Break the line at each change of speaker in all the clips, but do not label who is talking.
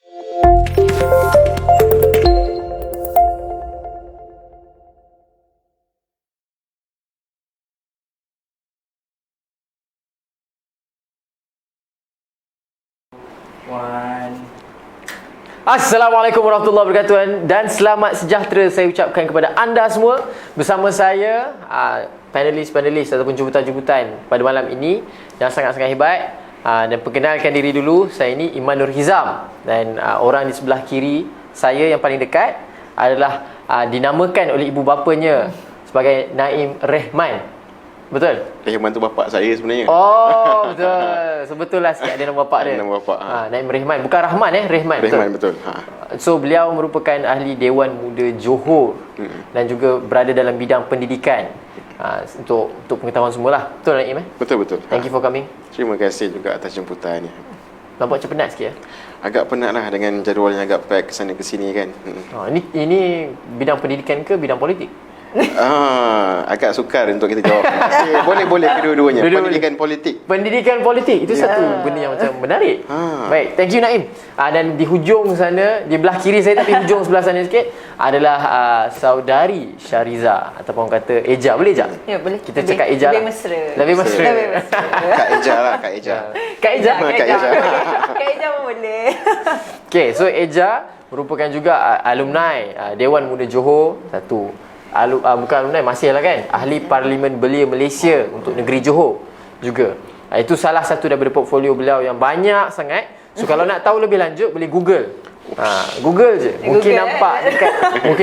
Assalamualaikum warahmatullahi wabarakatuh dan selamat sejahtera saya ucapkan kepada anda semua. Bersama saya panelis-panelis ataupun jemputan-jemputan pada malam ini yang sangat-sangat hebat. Dan perkenalkan diri dulu, saya ini Iman Nur Hizam. Dan orang di sebelah kiri saya yang paling dekat adalah dinamakan oleh ibu bapanya sebagai Naim Rehman. Betul?
Rehman tu bapak saya sebenarnya.
Oh, betul. Sebetul lah sikit ada nama bapak dia.
Nama bapak.
Naim Rehman. Bukan Rahman Rehman.
Rehman, betul.
So, beliau merupakan ahli Dewan Muda Johor dan juga berada dalam bidang pendidikan. Untuk pengetahuan semualah. Betul Naim?
Betul.
Thank you for coming.
Terima kasih juga atas jemputannya.
Nampak macam penat sikit ya?
Agak penat lah dengan jadual yang agak pack kesana kesini kan.
Ini bidang pendidikan ke bidang politik?
Agak sukar untuk kita jawab. Boleh kedua-duanya. Pendidikan politik itu satu benda yang macam menarik. Baik, thank you Naim. Dan di hujung sana, di belah kiri saya tapi hujung sebelah sana sikit adalah saudari Syariza ataupun orang kata Eja. Boleh Eja?
Ya, boleh.
Kita cakap Eja.
Lebih mesra.
Lebih mesra.
Kak Eja lah, Kak Eja.
Kak Eja.
Kak Eja pun boleh.
Okay, so Eja merupakan juga alumni Dewan Muda Johor. Satu. Bukan alumni, masih lah kan, ahli Parlimen Belia Malaysia untuk negeri Johor juga. Itu salah satu daripada portfolio beliau yang banyak sangat. So kalau nak tahu lebih lanjut boleh Google. Google je. Mungkin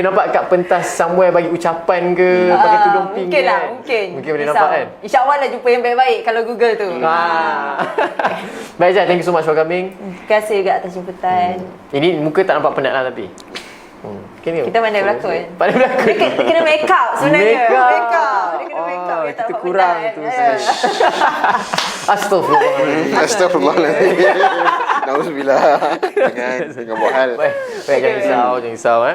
nampak dekat pentas somewhere bagi ucapan ke, pakai tudung pink. Mungkin boleh nampak kan.
InsyaAllah lah jumpa yang baik-baik kalau Google tu.
Baik Jad, thank you so much for coming.
Terima kasih juga atas jemputan.
Ini muka tak nampak penat lah tapi
kita pandai berlakon. Dia kena make up sebenarnya. Dia kena make up.
Kita kurang tu.
Astagfirullahaladzim. Nauzubillah. Jangan buat hal.
Baik, jangan risau.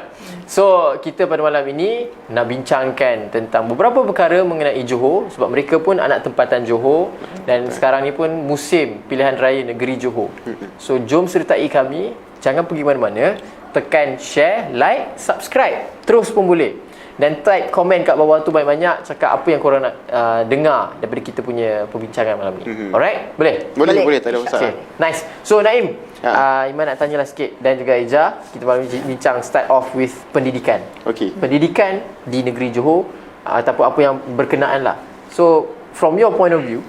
So, kita pada malam ini nak bincangkan tentang beberapa perkara mengenai Johor. Sebab mereka pun anak tempatan Johor. Dan sekarang ni pun musim pilihan raya negeri Johor. So, jom sertai kami. Jangan pergi mana-mana. Tekan share, like, subscribe. Terus pun boleh. Dan type komen kat bawah tu banyak-banyak. Cakap apa yang korang nak dengar daripada kita punya perbincangan malam ni. Alright? Boleh?
Boleh, tak ada masalah.
Okay, nice. So Naim, Iman nak tanyalah sikit. Dan juga Eja, kita malam ni bincang start off with pendidikan.
Okay.
Pendidikan di negeri Johor, ataupun apa yang berkenaan lah. So from your point of view,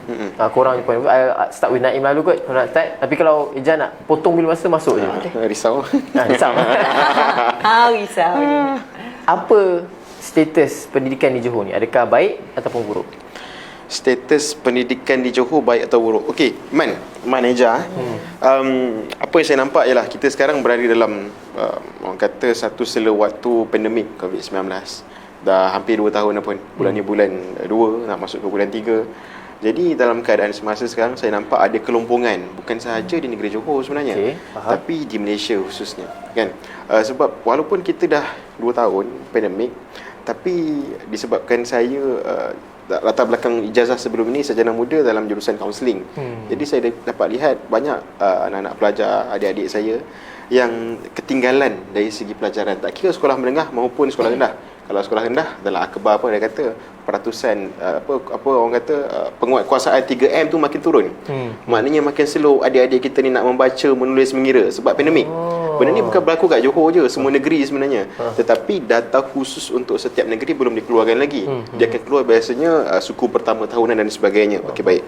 korang punya point of view, I start with Naim lalu kot. Kalau nak start. Tapi kalau Eja nak potong bila masa, masuk je.
Risau.
Risau.
Risau.
Apa status pendidikan di Johor ni? Adakah baik ataupun buruk?
Status pendidikan di Johor baik atau buruk? Okey, Man Eja. Apa yang saya nampak ialah kita sekarang berada dalam orang kata satu sela waktu pandemik COVID-19. Dah hampir 2 tahun dah pun. Bulan ni bulan 2, nak masuk ke bulan 3. Jadi dalam keadaan semasa sekarang saya nampak ada kelompongan, bukan sahaja di negeri Johor sebenarnya, tapi di Malaysia khususnya, kan? Sebab walaupun kita dah 2 tahun pandemik, tapi disebabkan saya latar belakang ijazah sebelum ini sarjana muda dalam jurusan kaunseling. Jadi saya dapat lihat banyak anak-anak pelajar, adik-adik saya yang ketinggalan dari segi pelajaran, tak kira sekolah menengah maupun sekolah rendah. Kalau sekolah rendah dalam akhbar apa dia kata peratusan apa orang kata penguatkuasaan 3M tu makin turun. Maknanya makin slow adik-adik kita ni nak membaca, menulis, mengira sebab pandemik. Benda ni bukan berlaku kat Johor je, semua negeri sebenarnya. Tetapi data khusus untuk setiap negeri belum dikeluarkan lagi. Dia akan keluar biasanya suku pertama tahunan dan sebagainya. Okey, baik.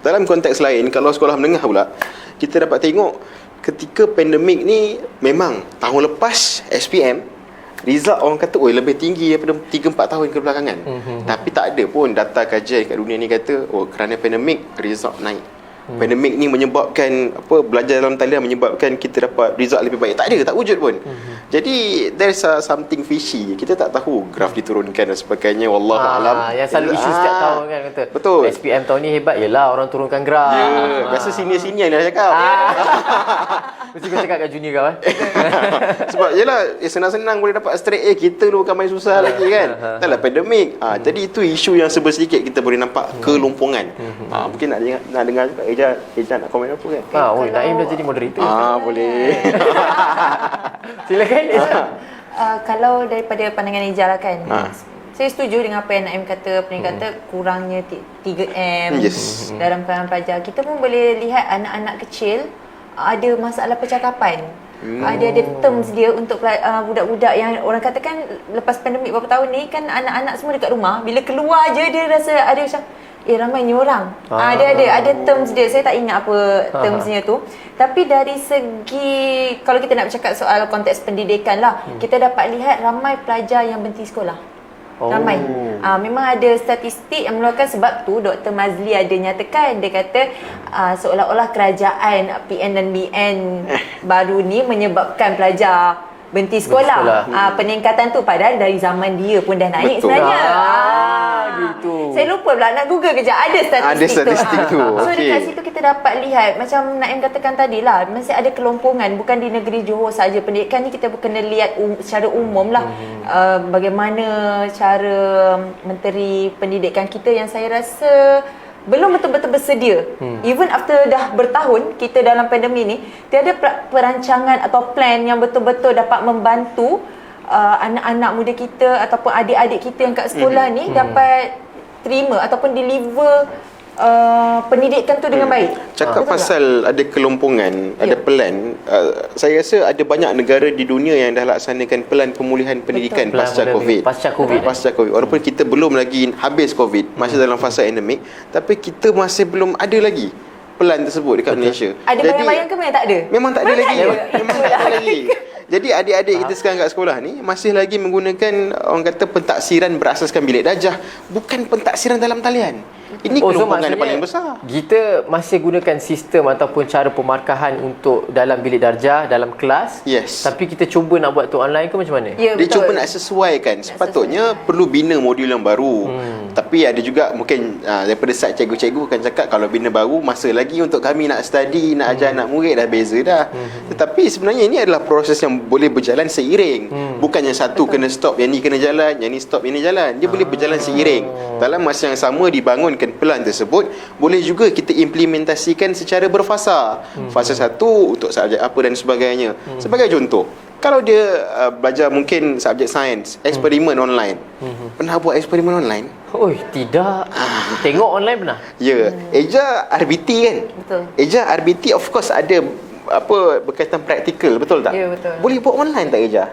Dalam konteks lain, kalau sekolah menengah pula, kita dapat tengok ketika pandemik ni memang tahun lepas SPM result orang kata lebih tinggi daripada 3-4 tahun kebelakangan. Tapi tak ada pun data kajian kat dunia ni kata kerana pandemik result naik. Pandemik ni menyebabkan belajar dalam talian menyebabkan kita dapat result lebih baik. Tak ada, tak wujud pun. Jadi there's something fishy. Kita tak tahu graf diturunkan dan sebagainya, wallahu alam.
Yang selalu isu setiap tahun kan kata.
Betul.
SPM tahun ni hebat, yelah orang turunkan graf.
Biasa senior-senior ni dah cakap.
Mesti kau cakap kat junior kau
Sebab yelah senang-senang boleh dapat straight A. Kita dulu bukan main susah lagi kan. Taklah pandemik. Jadi itu isu yang serba sedikit kita boleh nampak kelumpungan. Mungkin nak dengar juga Eja nak komen apa kan?
Naim dah jadi moderator.
Boleh.
Silakan Eja.
Kalau daripada pandangan Eja lah kan, saya setuju dengan apa yang Naim kata. Kata kurangnya 3M dalam kalangan pelajar. Kita pun boleh lihat anak-anak kecil ada masalah percakapan. Ada terms dia untuk budak-budak yang orang katakan lepas pandemik beberapa tahun ni kan, anak-anak semua dekat rumah. Bila keluar je dia rasa ada macam ramai ni orang. Dia ada terms dia. Saya tak ingat apa termsnya tu. Tapi dari segi, kalau kita nak bercakap soal konteks pendidikan lah, kita dapat lihat ramai pelajar yang berhenti sekolah. Ramai. Memang ada statistik yang mengeluarkan, sebab tu Dr. Mazli ada nyatakan. Dia kata seolah-olah kerajaan PN dan BN baru ni menyebabkan pelajar berhenti sekolah. Peningkatan tu padahal dari zaman dia pun dah naik. Betul. Sebenarnya.
Gitu.
Saya lupa pula nak Google kejap. Ada statistik tu. So dekat situ kita dapat lihat, macam Naim katakan tadi lah, masih ada kelompongan. Bukan di negeri Johor saja. Pendidikan ni kita kena lihat secara umum lah. Bagaimana cara Menteri Pendidikan kita yang saya rasa belum betul-betul bersedia. Even after dah bertahun kita dalam pandemik ni, tiada perancangan atau plan yang betul-betul dapat membantu anak-anak muda kita ataupun adik-adik kita yang kat sekolah ni dapat terima ataupun deliver pendidikan tu dengan baik.
Cakap pasal tak? Ada kelompongan, ada pelan. Saya rasa ada banyak negara di dunia yang dah laksanakan pelan pemulihan pendidikan pasca COVID. Pasca COVID. Walaupun kita belum lagi habis COVID, masih dalam fasa endemik, tapi kita masih belum ada lagi pelan tersebut dekat Malaysia.
Ada bayang-bayang ke memang tak ada?
Memang tak ada lagi. Memang tak ada lagi. Jadi adik-adik kita sekarang kat sekolah ni masih lagi menggunakan, orang kata, pentaksiran berasaskan bilik darjah, bukan pentaksiran dalam talian. Ini kelompongan yang paling besar.
Kita masih gunakan sistem ataupun cara pemarkahan untuk dalam bilik darjah, dalam kelas.
Yes.
Tapi kita cuba nak buat tu online ke macam mana?
Ya,
dia cuba nak sesuaikan. Sepatutnya perlu bina modul yang baru. Tapi ada juga mungkin daripada side cikgu-cikgu akan cakap, kalau bina baru masa lagi untuk kami nak study, nak ajar anak murid dah beza dah. Tetapi sebenarnya ini adalah proses yang boleh berjalan seiring. Bukan yang satu kena stop, yang ni kena jalan, yang ni stop, yang ni jalan. Dia boleh berjalan seiring. Dalam masa yang sama dibangunkan pelan tersebut, boleh juga kita implementasikan secara berfasa. Fasa 1 untuk subjek apa dan sebagainya. Sebagai contoh, kalau dia belajar mungkin subjek sains, eksperimen online. Pernah buat eksperimen online?
Tidak. Tengok online pernah?
Ya. Eja RBT kan?
Betul.
Eja RBT of course ada berkaitan praktikal, betul tak?
Ya, betul.
Boleh buat online tak Eja?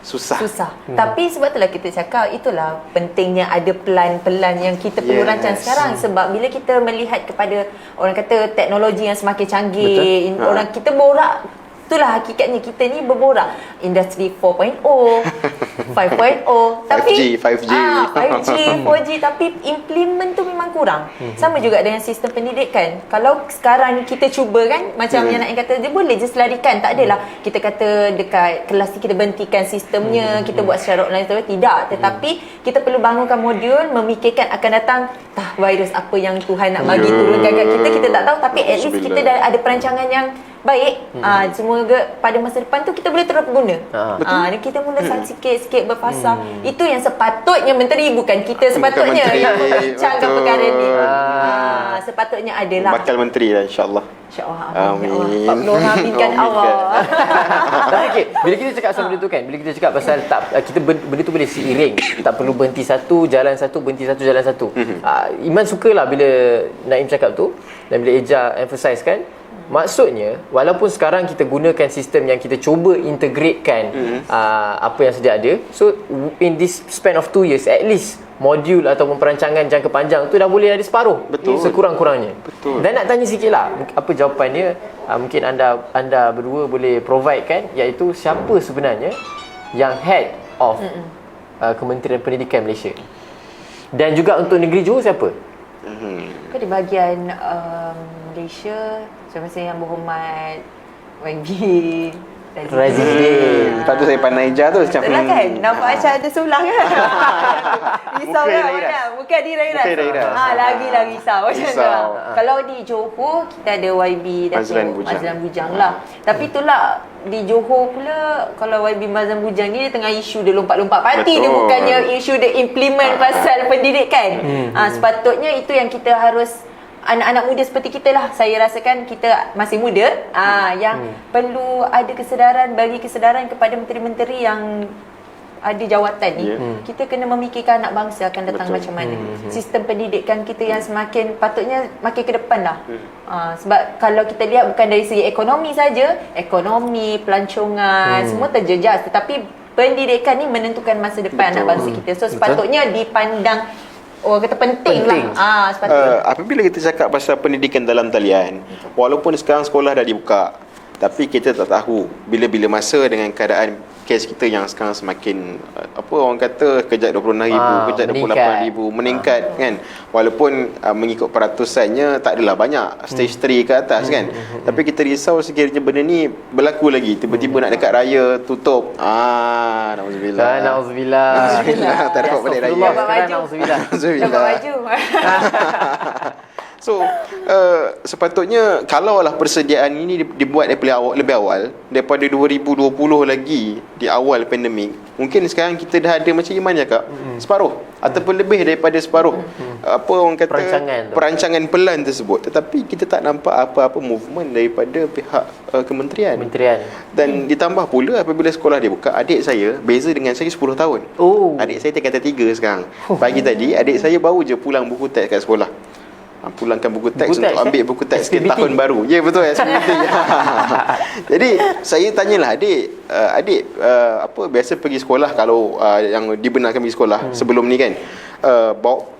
Susah.
Tapi sebab itulah kita cakap, itulah pentingnya ada pelan-pelan yang kita perlu rancang sekarang. Sebab bila kita melihat kepada, orang kata, teknologi yang semakin canggih, orang kita borak, itulah hakikatnya kita ni berborak industri 4.0, 5.0, tapi
5G,
4G, tapi implement tu memang kurang. Sama juga dengan sistem pendidikan. Kalau sekarang ni kita cuba kan, macam yang Naim kata, dia boleh je selarikan. Tak adalah kita kata dekat kelas ni kita berhentikan sistemnya, kita buat secara online, tidak. Tetapi kita perlu bangunkan modul, memikirkan akan datang virus apa yang Tuhan nak bagi turunkan kat kita tak tahu. Tapi at least kita dah ada perancangan yang baik. Semoga pada masa depan tu kita boleh terus guna. Dan kita mula sikit-sikit berfasa. Itu yang sepatutnya menteri, bukan kita sepatutnya yang merancangkan perkara ni. Sepatutnya adalah
bakal menteri lah, insya-Allah.
Amin. Pak Nur habiskan Allah.
Okay, bila kita cakap pasal benda tu kan, bila kita cakap pasal kita benda tu boleh seiring, tak perlu berhenti satu, jalan satu, berhenti satu, jalan satu. Iman sukalah bila Naim cakap tu, dan bila Eja emphasize kan, maksudnya walaupun sekarang kita gunakan sistem yang kita cuba integratekan apa yang sedia ada, so in this span of 2 years at least modul ataupun perancangan jangka panjang tu dah boleh ada separuh.
Betul.
Sekurang-kurangnya.
Betul.
Dan nak tanya sikit lah, apa jawapan dia, mungkin anda berdua boleh provide kan, iaitu siapa sebenarnya yang head of Kementerian Pendidikan Malaysia, dan juga untuk negeri Johor siapa?
Di bahagian Malaysia, saya Yang Berhormat YB
Razidin.
Lepas tu saya pandai Ija tu macam
Itulah kan, nampak macam ada sebelah kan. Risau
Muka
kan
Rairas.
macam. Bukan di Rairas.
Muka Rairas.
Lagi risau macam tu.
Risau.
Kalau di Johor, kita ada YB
Mazlan
Datuk
Bujang.
Mazlan Bujang lah. Tapi itulah, di Johor pula, kalau YB Mazlan Bujang ni dia tengah isu dia lompat-lompat parti. Dia
Betul.
bukannya isu dia implement pasal pendidikan. Sepatutnya itu yang kita harus, anak-anak muda seperti kita lah, saya rasakan kita masih muda, yang perlu ada kesedaran, bagi kesedaran kepada menteri-menteri yang ada jawatan ni. Kita kena memikirkan anak bangsa akan datang
Betul.
macam mana. Sistem pendidikan kita yang semakin patutnya makin ke depan lah. Sebab kalau kita lihat bukan dari segi ekonomi saja, ekonomi, pelancongan, semua terjejas, tetapi pendidikan ni menentukan masa depan anak bangsa kita. So sepatutnya dipandang, orang kata penting lah. Sepatutnya.
Apabila kita cakap pasal pendidikan dalam talian, walaupun sekarang sekolah dah dibuka, tapi kita tak tahu bila-bila masa dengan keadaan kes kita yang sekarang semakin orang kata kejap 26,000, kejap 28,000 meningkat kan. Walaupun mengikut peratusannya tak adalah banyak, stage 3 ke atas kan. Tapi kita risau sekiranya benda ni berlaku lagi, tiba-tiba nak dekat raya tutup. Nauzubillah.
Nauzubillah.
Tak dapat balik raya.
Dapat baju.
Nauzubillah.
Dapat baju.
So sepatutnya kalaulah persediaan ini dibuat daripada lebih awal, daripada 2020 lagi di awal pandemik, mungkin sekarang kita dah ada macam Iman cakap, separuh ataupun lebih daripada separuh orang kata perancangan pelan tersebut. Tetapi kita tak nampak apa-apa movement daripada pihak kementerian. Dan ditambah pula apabila sekolah dibuka, adik saya beza dengan saya 10 tahun. Adik saya tingkatan 3 sekarang. Pagi tadi adik saya baru je pulang buku teks kat sekolah. Pulangkan buku teks untuk ambil buku teks ke tahun baru. Ya, betul, SPBT. Jadi saya tanyalah adik, apa biasa pergi sekolah kalau yang dibenarkan pergi sekolah sebelum ni kan,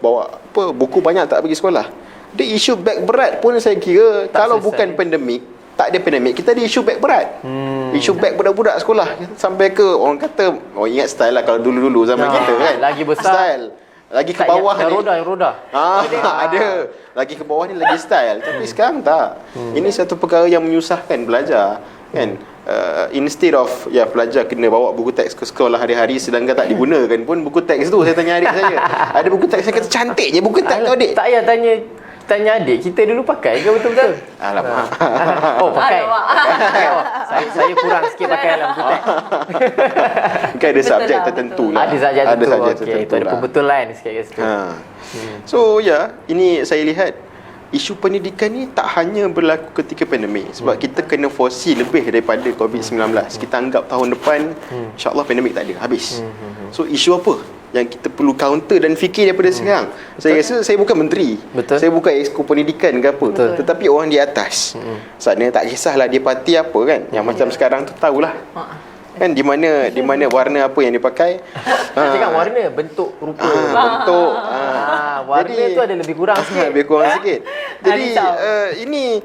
bawa apa buku banyak tak pergi sekolah. Dia isu beg berat pun saya kira tak kalau selesai. Bukan pandemik, tak ada pandemik, kita ada isu beg berat. Isu beg budak-budak sekolah sampai ke orang kata, ingat style lah kalau dulu-dulu zaman kita kan.
Lagi besar.
Style. Lagi ke bawah ni
yang roda.
Ada. Lagi ke bawah ni lagi style. Tapi sekarang tak. Ini satu perkara yang menyusahkan belajar kan. Instead of pelajar kena bawa buku teks ke sekolah hari-hari, sedangkan tak digunakan pun buku teks tu. Saya tanya adik saya, ada buku teks, saya kata cantiknya buku teks tu adik.
Tak payah tanya adik, kita dulu pakai ke betul-betul?
Alamak.
Pakai. Saya kurang sikit pakai dalam buku teks.
Mungkin ada subjek tertentu lah.
Ada subjek tertentu.
Itu
ada pembetulan sikit kat situ.
So ini saya lihat isu pendidikan ni tak hanya berlaku ketika pandemik. Sebab kita kena foresee lebih daripada COVID-19. Kita anggap tahun depan insya-Allah pandemik tak ada, habis. So isu apa yang kita perlu counter dan fikir daripada sekarang? Saya rasa saya bukan menteri. Saya bukan exco pendidikan ke apa. Tetapi orang di atas. Sana tak kisahlah dia parti apa kan. Yang macam sekarang tu tahulah. Kan di mana warna apa yang dipakai.
Cakap warna, bentuk rupa.
Bentuk.
Warna tu ada lebih kurang sikit.
Lebih kurang sikit. Jadi ini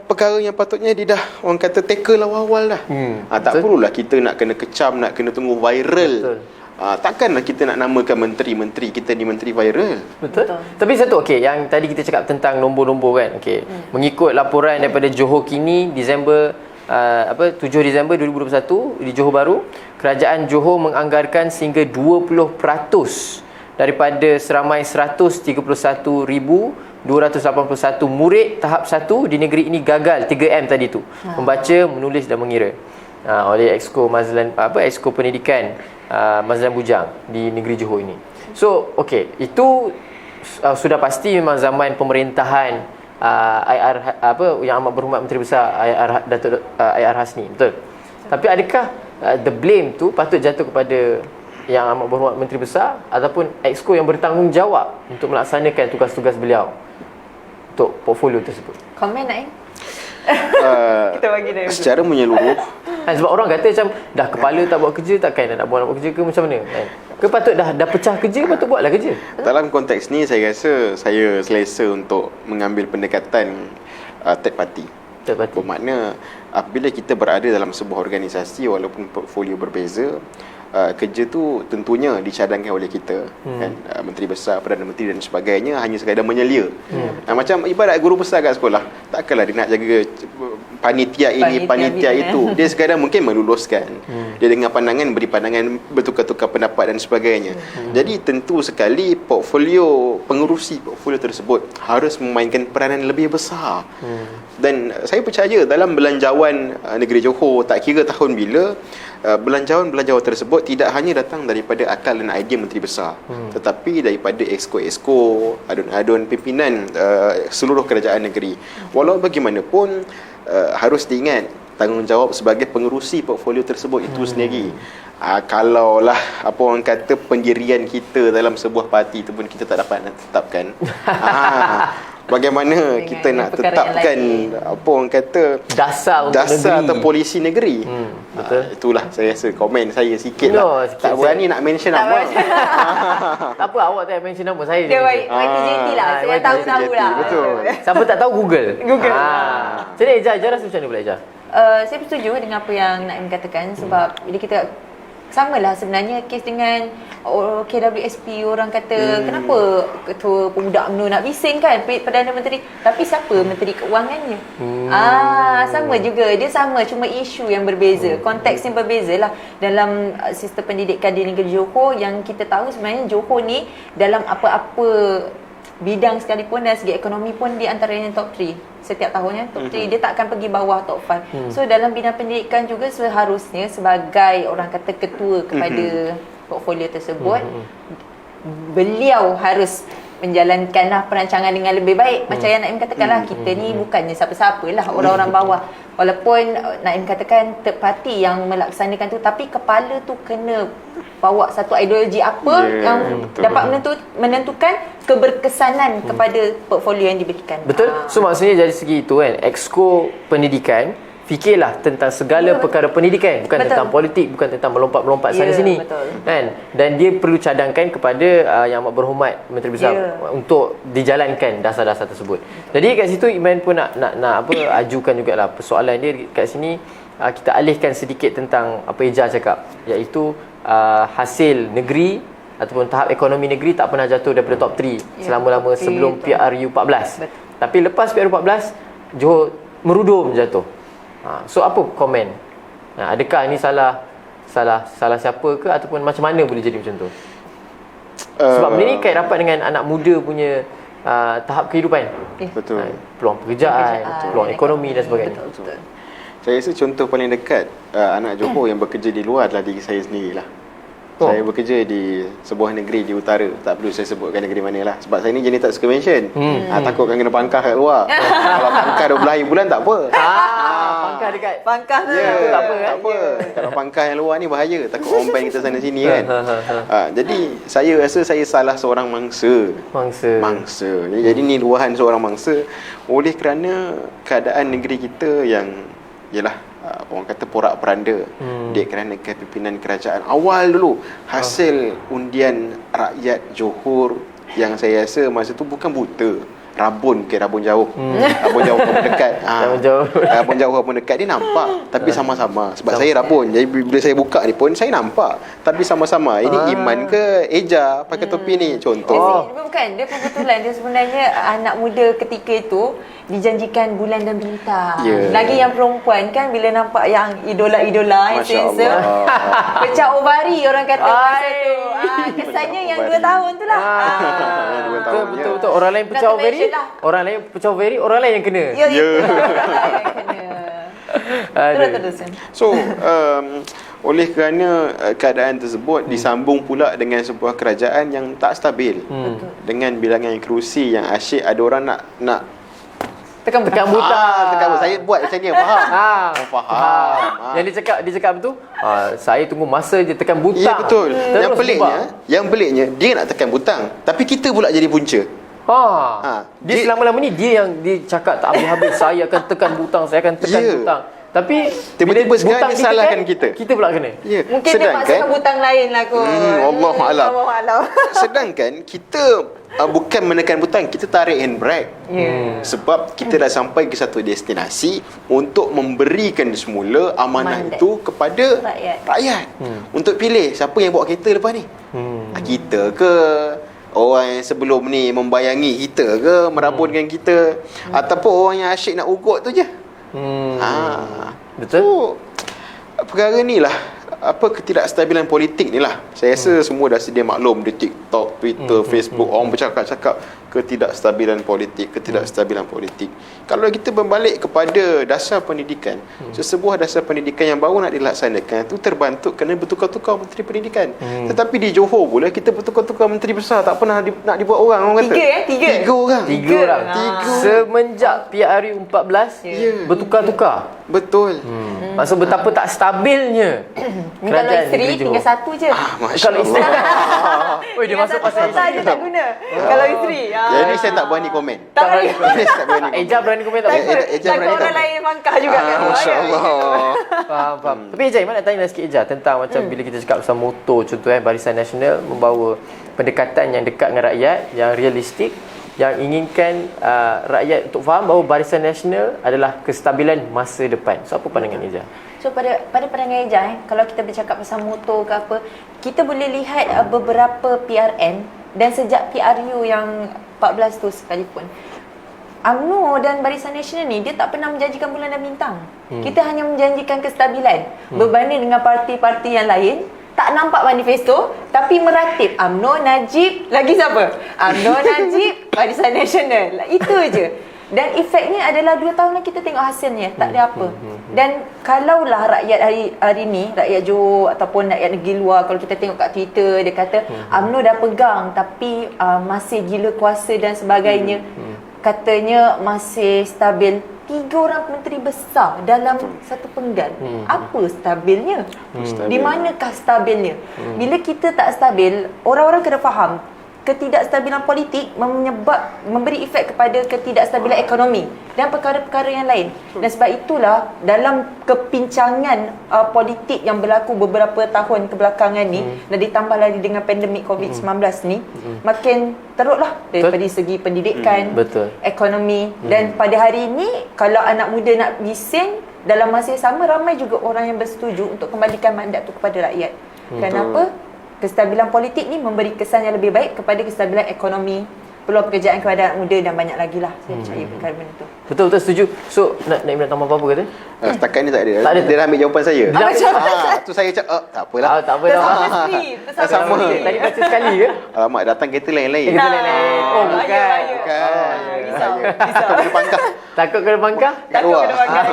perkara yang patutnya dia dah orang kata tackle awal-awal dah. Tak perlulah kita nak kena kecam, nak kena tunggu viral. Takkanlah kita nak namakan menteri-menteri kita ni menteri viral.
Betul. Tapi satu yang tadi kita cakap tentang nombor-nombor kan. Mengikut laporan daripada Johor Kini Disember 7 Disember 2021 di Johor Bahru, kerajaan Johor menganggarkan sehingga 20% daripada seramai 131,281 murid tahap 1 di negeri ini gagal 3M tadi tu. Membaca, menulis dan mengira. Oleh Exco Pendidikan Mazlan Bujang di negeri Johor ini. So, itu sudah pasti memang zaman pemerintahan yang amat berhormat Menteri Besar Datuk IR Hasni, betul. Tapi adakah the blame tu patut jatuh kepada yang amat berhormat Menteri Besar ataupun Exco yang bertanggungjawab untuk melaksanakan tugas-tugas beliau untuk portfolio tersebut?
Komen nak kita bagi dia
secara menyeluruh
sebab orang kata macam dah kepala tak buat kerja, takkan nak buat kerja ke macam mana kan? Ke patut dah pecah kerja, patut buatlah kerja.
Dalam konteks ni saya rasa saya selesa untuk mengambil pendekatan third party. Bermakna apabila kita berada dalam sebuah organisasi walaupun portfolio berbeza, kerja tu tentunya dicadangkan oleh kita, kan, Menteri Besar, Perdana Menteri dan sebagainya hanya sekadar menyelia. Macam ibarat guru besar kat sekolah, takkanlah dia nak jaga panitia ini, panitia itu. Dia sekadar mungkin meluluskan. Dia dengan pandangan, beri pandangan, bertukar-tukar pendapat dan sebagainya. Jadi tentu sekali pengurusi portfolio tersebut harus memainkan peranan lebih besar. Dan saya percaya dalam belanjawan negeri Johor, tak kira tahun bila, belanjawan tersebut tidak hanya datang daripada akal dan idea Menteri Besar, tetapi daripada exco, adun-adun pimpinan seluruh kerajaan negeri. Walau bagaimanapun, harus diingat tanggungjawab sebagai pengerusi portfolio tersebut itu sendiri. Kalaulah apa orang kata pendirian kita dalam sebuah parti itu pun kita tak dapat nak tetapkan, bagaimana kita nak tetapkan apa orang kata
dasar
atau polisi negeri.
Betul.
Itulah saya rasa komen saya sikit lah. Tak berani nak mention nama.
Tak apa, awak tak mention nama saya.
Dia YTJT lah. Saya tahu lah.
Betul.
Siapa tak tahu Google. Jadi Eja rasa macam mana pula Eja?
Saya bersetuju dengan apa yang Naim katakan, sebab bila kita samalah sebenarnya kes dengan KWSP, orang kata kenapa Ketua Pemuda UMNO nak bising kan Perdana Menteri, tapi siapa Menteri Keuangannya? Sama juga, dia sama, cuma isu yang berbeza, konteksnya berbeza lah. Dalam sistem pendidikan di negeri Johor, yang kita tahu sebenarnya Johor ni dalam apa-apa bidang sekalipun, dan segi ekonomi pun di antaranya top 3 setiap tahunnya, top 3, dia tak akan pergi bawah top 5. So dalam bidang pendidikan juga seharusnya sebagai orang kata ketua kepada portfolio tersebut, beliau harus menjalankanlah perancangan dengan lebih baik. Macam yang Naim katakanlah, kita ni bukannya siapa-siapalah, orang-orang bawah. Walaupun Naim katakan third party yang melaksanakan tu, tapi kepala tu kena bawa satu ideologi apa yang
betul,
dapat menentukan keberkesanan kepada portfolio yang diberikan.
Betul. So maksudnya dari segi itu kan, Exco Pendidikan fikirlah tentang segala perkara pendidikan, bukan tentang politik, bukan tentang melompat-melompat sana sini. Kan? Dan dia perlu cadangkan kepada yang amat berhormat Menteri Besar untuk dijalankan dasar-dasar tersebut. Jadi kat situ Iman pun nak ajukan jugalah persoalan dia kat sini. Kita alihkan sedikit tentang apa Eja cakap, iaitu hasil negeri ataupun tahap ekonomi negeri tak pernah jatuh daripada top 3 selama-lama sebelum PRU 14. Tapi lepas PRU 14, Johor merudum jatuh. So apa komen? Adakah ini salah siapa ke, ataupun macam mana boleh jadi macam tu? Sebab benda ni kait rapat dengan anak muda punya tahap kehidupan.
Betul.
Peluang pekerjaan, peluang ekonomi dan sebagainya.
Betul.
Saya rasa contoh paling dekat anak Johor yang bekerja di luar adalah diri saya sendirilah. Saya bekerja di sebuah negeri di utara. Tak perlu saya sebutkan negeri mana lah, sebab saya ni jenis tak suka mention. Takutkan kena pangkah kat luar. Kalau pangkah 12 hari bulan tak apa.
Pangkah dekat
Pangkah tu
tak apa kan?
Tak apa. Kalau pangkah yang luar ni bahaya, takut orang ban kita sana sini kan. Jadi saya rasa saya salah seorang mangsa. Jadi ni luahan seorang mangsa, oleh kerana keadaan negeri kita yang orang kata porak-peranda, dia kerana kepimpinan kerajaan awal dulu. Hasil undian rakyat Johor yang saya rasa masa tu bukan buta, rabun jauh. Rabun jauh pun dekat. Rabun jauh pun dekat, dia nampak tapi sama-sama. Sebab saya rabun, jadi bila saya buka ni pun saya nampak, tapi sama-sama. Ini Iman ke Eja pakai topi ni contoh.
Bukan, dia kebetulan dia sebenarnya anak muda ketika itu dijanjikan bulan dan bintang. Lagi yang perempuan kan, bila nampak yang idola-idola influencer pecah ovari orang kata masa tu. Kesannya yang 2 tahun tu lah.
Betul. Orang lain pecah ovari, orang lain yang kena.
Ya. Terus.
So oleh kerana keadaan tersebut disambung pula dengan sebuah kerajaan yang tak stabil, dengan bilangan kerusi yang asyik, ada orang nak
tekan butang.
Saya buat macam ni, faham? Faham.
Yang dia cakap betul. Saya tunggu masa je tekan butang.
Ya, betul. Yang peliknya dia nak tekan butang, tapi kita pula jadi punca. Dia selama-lama ni dia cakap tak habis-habis, saya akan tekan butang, butang. Tapi tiba-tiba sekarang dia salahkan kita
pula kena.
Mungkin dia maksudkan butang lain lah kot.
Allahuakbar. Sedangkan kita bukan menekan butang, kita tarik handbrake. Sebab kita dah sampai ke satu destinasi untuk memberikan semula amanah
Mandat
itu kepada
rakyat.
Untuk pilih siapa yang bawa kereta lepas ni. Kita ke orang yang sebelum ni membayangi kita ke, merabunkan kita, ataupun orang yang asyik nak ugut tu je.
Betul.
So, perkara ni lah, ketidakstabilan politik ni lah. Saya rasa semua dah sedia maklum di TikTok, Twitter, Facebook, orang bercakap-cakap ketidakstabilan politik. Kalau kita berbalik kepada dasar pendidikan, sebuah dasar pendidikan yang baru nak dilaksanakan tu terbantuk kerana bertukar-tukar menteri pendidikan. Tetapi di Johor pula kita bertukar-tukar menteri besar, tak pernah nak dibuat orang kata. Tiga orang. Semenjak
PRU 14 bertukar-tukar.
Betul.
Maksud betapa tak stabilnya
Kalau isteri tinggal satu je.
Kalau isteri Oi, dia masuk pasal
isteri je tak guna. Kalau isteri
Jadi saya tak berani komen.
tak berani.
Saya tak berani komen.
Eja berani komen tak?
Takut orang lain mangkah juga kan.
Masya-Allah.
Faham. Tapi Eja, Iman nak tanya sikit Eja tentang macam bila kita cakap pasal motor contoh Barisan Nasional membawa pendekatan yang dekat dengan rakyat, yang realistik, yang inginkan rakyat untuk faham bahawa Barisan Nasional adalah kestabilan masa depan. So apa pandangan Eja?
So pada pandangan Eja, kalau kita bercakap pasal motor ke apa, kita boleh lihat beberapa PRN dan sejak PRU yang 14 tu sekalipun, UMNO dan Barisan Nasional ni dia tak pernah menjanjikan bulan dan bintang. Kita hanya menjanjikan kestabilan. Berbanding dengan parti-parti yang lain, tak nampak manifesto tapi meratip UMNO, Najib, lagi siapa? UMNO, Najib, Barisan Nasional. Itu je. Dan efeknya adalah 2 tahun lagi kita tengok hasilnya, tak ada apa. Dan kalaulah rakyat hari ni, rakyat Johor ataupun rakyat negeri luar, kalau kita tengok kat Twitter, dia kata UMNO dah pegang tapi masih gila kuasa dan sebagainya. Katanya masih stabil. 3 orang menteri besar dalam satu penggan. Apa stabilnya? Di manakah stabilnya? Bila kita tak stabil, orang-orang kena faham ketidakstabilan politik memberi efek kepada ketidakstabilan ekonomi dan perkara-perkara yang lain. Dan sebab itulah dalam kepincangan politik yang berlaku beberapa tahun kebelakangan ni, dan ditambah lagi dengan pandemik COVID-19 ni, makin teruklah daripada segi pendidikan, ekonomi. Dan pada hari ini kalau anak muda nak bising, dalam masa yang sama ramai juga orang yang bersetuju untuk kembalikan mandat tu kepada rakyat. Kenapa? Kestabilan politik ni memberi kesan yang lebih baik kepada kestabilan ekonomi, peluang pekerjaan kepada anak muda dan banyak lagi lah. Saya percaya perkara benda tu.
Betul setuju. So nak tambah apa-apa kata?
Setakat ni tak ada.
Tak ada.
Dia dah ambil jawapan saya. Tu saya cakap tak apalah.
Tak apa dah.
Sama.
Tadi baca sekali ke?
Alamak, datang kereta lain-lain.
Kereta lain-lain. Oh, bukan.
Takut kena pangkah.
Takut kena pangkah?
Takut kena pangkah.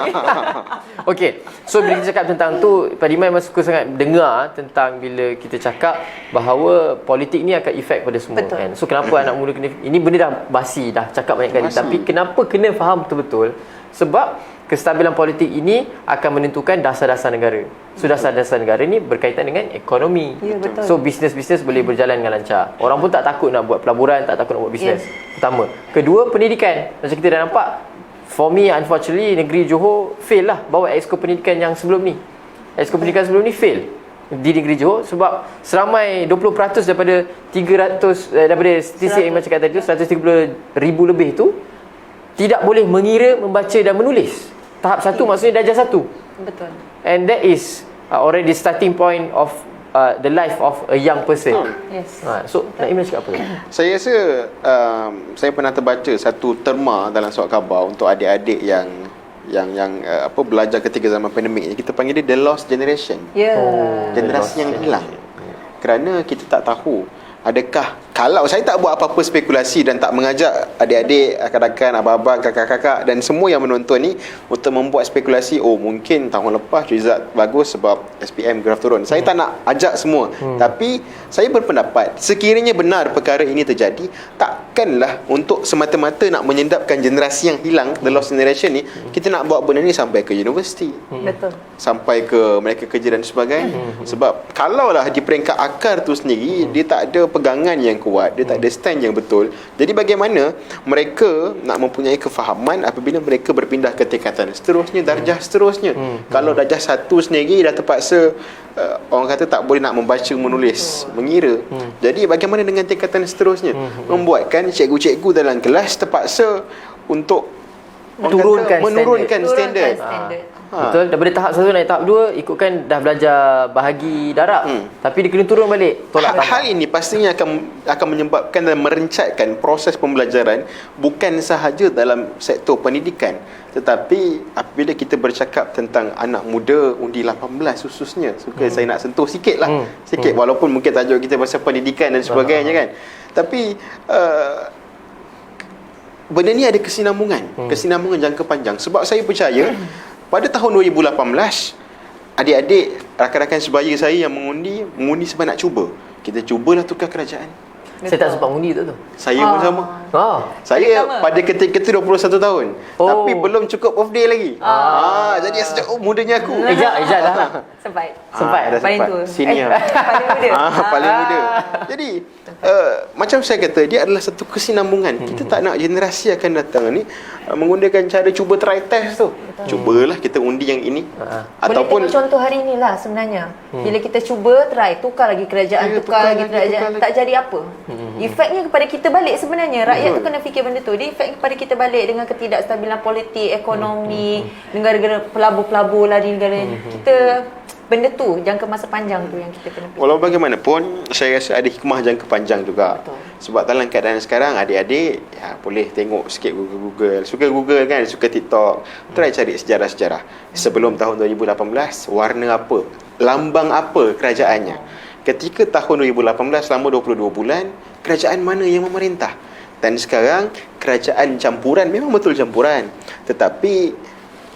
Okey. So bila kita cakap tentang tu, Pak Diman memang suka sangat dengar tentang bila kita cakap bahawa politik ni akan efek pada semua. Kan? So kenapa anak muda kena, ini benda dah basi, dah cakap banyak kali. Tapi kenapa kena faham betul-betul? Sebab kestabilan politik ini akan menentukan dasar-dasar negara. So dasar-dasar negara ni berkaitan dengan ekonomi.
Ya, betul.
So bisnes-bisnes boleh berjalan dengan lancar. Orang pun tak takut nak buat pelaburan, tak takut nak buat bisnes. Pertama. Kedua, pendidikan. Macam kita dah nampak, for me unfortunately negeri Johor fail lah bawa exco pendidikan yang sebelum ni. Exco pendidikan sebelum ni fail di negeri Johor sebab seramai 20% daripada 300 daripada statistik yang macam kata tadi tu, 130,000 lebih tu tidak boleh mengira, membaca dan menulis. Tahap 1 maksudnya darjah 1.
Betul.
And that is already starting point of the life of a young person.
Yes.
So nak Iman cakap apa?
Saya rasa saya pernah terbaca satu terma dalam surat khabar untuk adik-adik yang belajar ketika zaman pandemik ni. Kita panggil dia the lost generation. Generasi yang hilang. Kerana kita tak tahu adakah, kalau saya tak buat apa-apa spekulasi dan tak mengajak adik-adik, rakan-rakan, abang-abang, kakak-kakak dan semua yang menonton ni untuk membuat spekulasi, mungkin tahun lepas result bagus sebab SPM graf turun. Saya tak nak ajak semua. Tapi saya berpendapat sekiranya benar perkara ini terjadi, takkanlah untuk semata-mata nak menyendapkan generasi yang hilang, the lost generation ni, kita nak buat benda ni sampai ke universiti.
Betul.
Sampai ke mereka kerja dan sebagainya. Sebab kalaulah di peringkat akar tu sendiri dia tak ada pegangan yang kuat, dia tak ada stand yang betul. Jadi bagaimana mereka nak mempunyai kefahaman apabila mereka berpindah ke tingkatan seterusnya, darjah seterusnya. Kalau darjah 1 sendiri dah terpaksa orang kata tak boleh nak membaca, menulis, mengira. Jadi bagaimana dengan tingkatan seterusnya? Membuatkan cikgu-cikgu dalam kelas terpaksa untuk menurunkan standard.
Betul, daripada tahap 1 naik tahap 2 ikutkan dah belajar bahagi darab, tapi dia kena turun balik, tolak
Hal ini pastinya akan menyebabkan dan merencatkan proses pembelajaran bukan sahaja dalam sektor pendidikan, tetapi apabila kita bercakap tentang anak muda undi 18 khususnya, saya nak sentuh sikit lah, sikit walaupun mungkin tajuk kita pasal pendidikan dan sebagainya kan, tapi benda ni ada kesinambungan jangka panjang. Sebab saya percaya pada tahun 2018 adik-adik rakan-rakan sebaya saya yang mengundi sebab nak cuba. Kita cubalah tukar kerajaan.
Saya tak sempat mengundi tu.
Saya pun sama. Saya pada ketika itu 21 tahun. Tapi belum cukup birthday lagi. Jadi sejak mudanya aku.
Ejak dah.
Sempat.
Dah
Paling tua.
Senior.
Paling muda.
Paling muda. Jadi macam saya kata, dia adalah satu kesinambungan. Kita tak nak generasi akan datang ni menggunakan cara cuba try test tu. Cubalah kita undi yang ini.
Ataupun boleh tengok contoh hari ni lah sebenarnya. Bila kita cuba try, tukar lagi kerajaan, tukar lagi kerajaan, tak jadi apa. Efeknya kepada kita balik sebenarnya. Rakyat tu kena fikir benda tu. Dia efek kepada kita balik dengan ketidakstabilan politik, ekonomi, negara-negara pelabur-pelabur lah di negara kita. Benda tu, jangka masa panjang tu yang kita kena fikir.
Walau bagaimanapun, saya rasa ada hikmah jangka panjang juga.
Betul.
Sebab dalam keadaan sekarang, adik-adik boleh tengok sikit Google. Suka Google kan, suka TikTok. Try cari sejarah-sejarah. Sebelum tahun 2018, warna apa, lambang apa kerajaannya. Ketika tahun 2018, selama 22 bulan, kerajaan mana yang memerintah. Dan sekarang, kerajaan campuran, memang betul campuran. Tetapi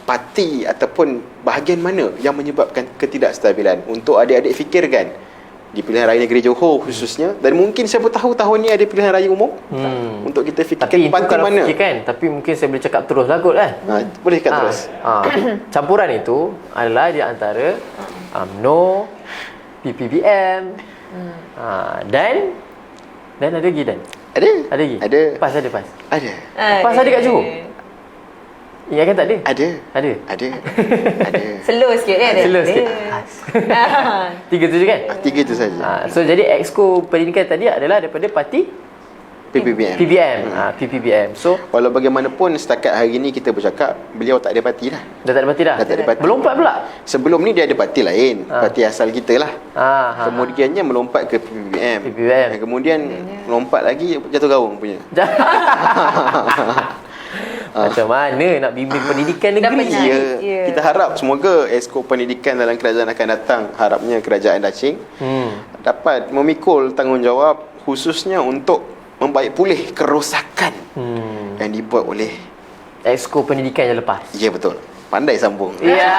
parti ataupun bahagian mana yang menyebabkan ketidakstabilan. Untuk adik-adik fikirkan di pilihan raya negeri Johor khususnya, dan mungkin siapa tahu tahun ni ada pilihan raya umum. Untuk kita fikirkan
tapi
parti
kalau
mana.
Fikirkan, tapi mungkin saya boleh cakap terus lah kot kan.
Boleh cakap terus.
Campuran itu adalah di antara UMNO, PPBM, dan ada lagi dan
Ada
lagi.
Ada.
PAS ada PAS.
Ada.
PAS ada kat Johor. Ya kan tak ada? Ada.
Slow sikit kan?
Slow sikit. 3 tu je kan?
3 tu saja.
So jadi exco pendidikan tadi adalah daripada parti PPBM. PPBM. So
walau bagaimanapun setakat hari ni kita bercakap, beliau tak ada parti dah.
Dah tak ada parti dah?
Dah tak ada parti.
Melompat pula?
Sebelum ni dia ada parti lain, parti asal kita lah. Kemudiannya melompat ke PPBM. Dan kemudian melompat lagi jatuh gaung punya.
Macam mana nak bimbing pendidikan negeri?
Ya. Kita harap semoga exco pendidikan dalam kerajaan akan datang, harapnya kerajaan Dacing dapat memikul tanggungjawab khususnya untuk membaik pulih kerosakan yang dibuat oleh
exco pendidikan yang lepas.
Ya, betul. Pandai sambung.
Ya.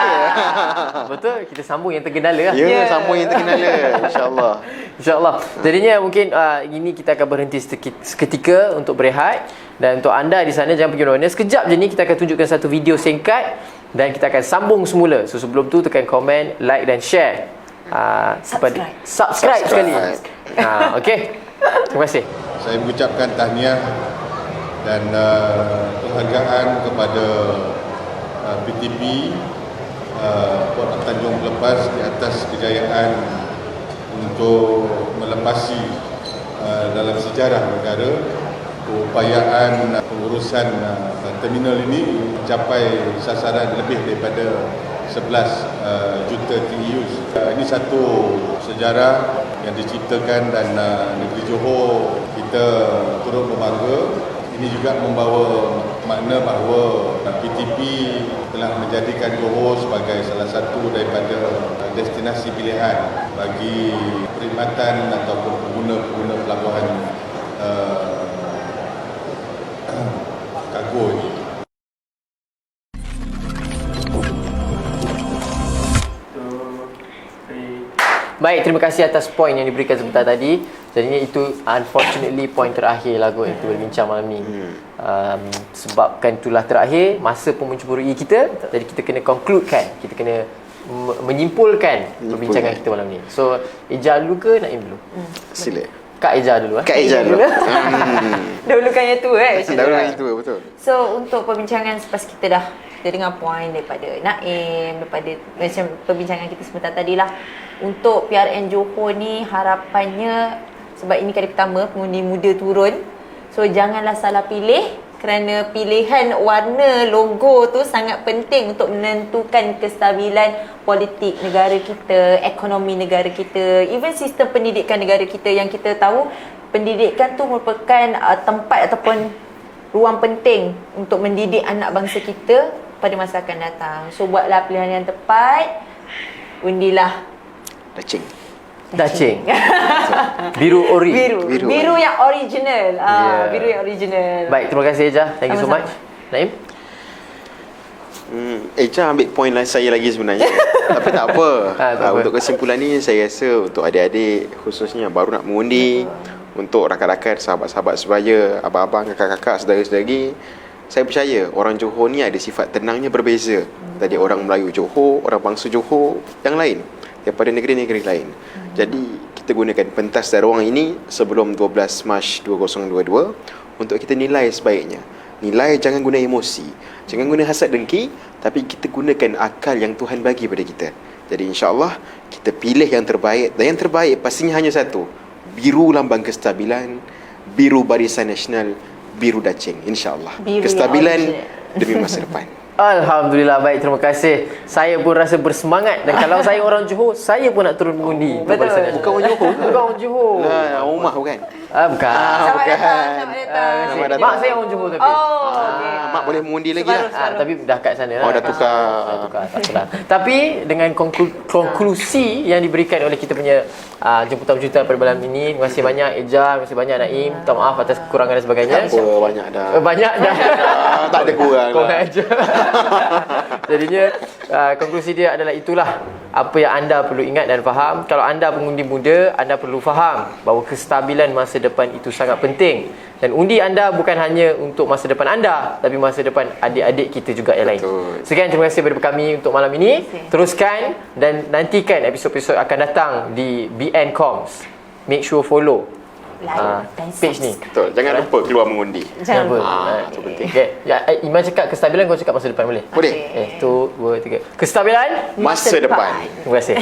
Betul, kita sambung yang tergendala lah.
Ya, sambung yang tergendala, insya-Allah.
InsyaAllah. Jadinya mungkin ini kita akan berhenti seketika untuk berehat. Dan untuk anda di sana jangan pergi mana-mana. Sekejap je ni kita akan tunjukkan satu video singkat dan kita akan sambung semula. So sebelum tu tekan komen, like dan share. Subscribe sekali. Okey. Terima kasih.
Saya mengucapkan tahniah dan penghargaan kepada PTP Port Tanjung Lepas di atas kejayaan untuk melepasi dalam sejarah negara keupayaan pengurusan terminal ini mencapai sasaran lebih daripada 11 juta TEUs. Ini satu sejarah yang diciptakan dan negeri Johor kita turut berbangga. Ini juga membawa makna bahawa PTP telah menjadikan Johor sebagai salah satu daripada destinasi pilihan bagi perkhidmatan ataupun pengguna-pengguna pelabuhan kargo ini.
Baik, terima kasih atas poin yang diberikan sebentar tadi. Jadinya itu unfortunately poin terakhir lah kot yang kita berbincang malam ni. Sebabkan itulah terakhir, masa pun mencemburui kita. Jadi kita kena concludekan, kita kena menyimpulkan perbincangan kita malam ni. So, Ijal dulu ke Naim dulu?
Sila.
Kak Eja dulu.
Kak Eja dulu.
Dahulukan yang tu
Dahulu itu betul.
So untuk perbincangan selepas kita dengar poin daripada Naim, daripada macam perbincangan kita sebentar tadi lah, untuk PRN Johor ni harapannya, sebab ini kali pertama pengundi muda turun, so janganlah salah pilih, kerana pilihan warna logo tu sangat penting untuk menentukan kestabilan politik negara kita, ekonomi negara kita, even sistem pendidikan negara kita, yang kita tahu pendidikan tu merupakan tempat ataupun ruang penting untuk mendidik anak bangsa kita pada masa akan datang. So buatlah pilihan yang tepat, undilah
Dacing. Biru ori.
Biru yang original. Biru yang original.
Baik, terima kasih Eja. Thank you so much. Naim?
Eja ambil poin lain saya lagi sebenarnya. Tapi tak apa.
Tak apa.
Untuk kesimpulan ni, saya rasa untuk adik-adik khususnya baru nak mengundi, untuk rakan-rakan, sahabat-sahabat sebaya, abang-abang, kakak-kakak, saudara-saudari, saya percaya orang Johor ni ada sifat tenangnya berbeza dari orang Melayu Johor, orang bangsa Johor yang lain, daripada negeri-negeri lain. Jadi kita gunakan pentas dan ruang ini sebelum 12 Mac 2022 untuk kita nilai sebaiknya. Nilai, jangan guna emosi, jangan guna hasad dengki, tapi kita gunakan akal yang Tuhan bagi pada kita. Jadi insya-Allah kita pilih yang terbaik, dan yang terbaik pastinya hanya satu. Biru lambang kestabilan, biru barisan nasional, biru dacing, insya-Allah. Kestabilan demi masa depan.
Alhamdulillah, baik, terima kasih. Saya pun rasa bersemangat, dan kalau saya orang Johor, saya pun nak turun mengundi.
Betul.
Bukan orang Johor.
Bukan orang Johor.
Rumah bukan?
Bukan.
Selamat datang.
Selamat datang.
Mak saya orang Johor tapi.
Okay.
Mak boleh mengundi lagi lah.
Tapi dah kat sana lah.
Oh, dah tukar.
Tukar, tak apalah. Tapi dengan konklusi yang diberikan oleh kita punya jemputan-jemputan pada malam ini, terima kasih banyak Eja, terima kasih banyak Naim. Minta maaf atas kekurangan dan sebagainya.
Tak apa, banyak dah.
Banyak dah.
Tak ada kurang
Korang
lah.
aja. Jadinya konklusi dia adalah itulah apa yang anda perlu ingat dan faham. Kalau anda pengundi muda, anda perlu faham bahawa kestabilan masa depan itu sangat penting. Dan undi anda bukan hanya untuk masa depan anda, tapi masa depan adik-adik kita juga yang lain.
Betul.
Sekian, terima kasih daripada kami untuk malam ini. Teruskan dan nantikan episod-episod akan datang di BN Comms. Make sure follow
Like dan
page ni.
Betul, jangan lupa keluar mengundi.
Jangan
Apa?
itu penting.
Okay. Ya, Iman cakap kestabilan, kau cakap masa depan boleh?
Boleh.
1, 2, 3. Kestabilan
Masa depan.
Terima kasih.